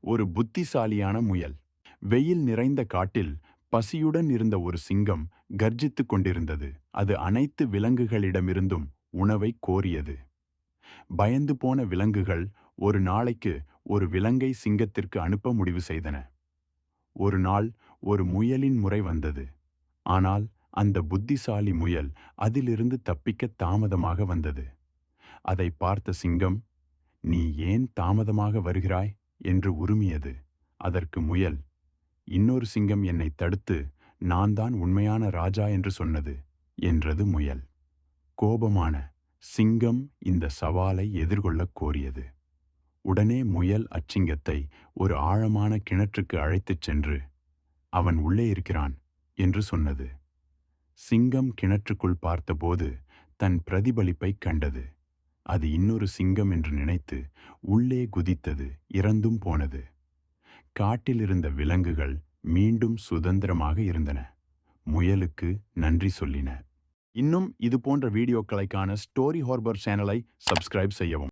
ஒரு புத்திசாலியான முயல். வெயில் நிறைந்த காட்டில் பசியுடன் இருந்த ஒரு சிங்கம் கர்ஜித்துக் கொண்டிருந்தது. அது அனைத்து விலங்குகளிடமிருந்தும் உணவை கோரியது. பயந்து போன விலங்குகள் ஒரு நாளைக்கு ஒரு விலங்கை சிங்கத்திற்கு அனுப்ப முடிவு செய்தன. ஒரு நாள் ஒரு முயலின் முறை வந்தது. ஆனால் அந்த புத்திசாலி முயல் அதிலிருந்து தப்பிக்க தாமதமாக வந்தது. அதை பார்த்த சிங்கம், "நீ ஏன் தாமதமாக வருகிறாய்?" என்று உறுமியது. அதற்கு முயல், "இன்னொரு சிங்கம் என்னை தடுத்து நான் தான் உண்மையான ராஜா என்று சொன்னது" என்றது முயல். கோபமான சிங்கம் இந்த சவாலை எதிர்கொள்ளக் கோரியது. உடனே முயல் அச்சிங்கத்தை ஒரு ஆழமான கிணற்றுக்கு அழைத்துச் சென்று, "அவன் உள்ளே இருக்கிறான்" என்று சொன்னது. சிங்கம் கிணற்றுக்குள் பார்த்தபோது தன் பிரதிபலிப்பைக் கண்டது. அது இன்னொரு சிங்கம் என்று நினைத்து உள்ளே குதித்தது, இறந்தும் போனது. காட்டில் இருந்த விலங்குகள் மீண்டும் சுதந்திரமாக இருந்தன. முயலுக்கு நன்றி சொல்லின. இன்னும் இது போன்ற வீடியோக்களை காண ஸ்டோரி ஹார்பர் சேனலை சப்ஸ்கிரைப் செய்யவும்.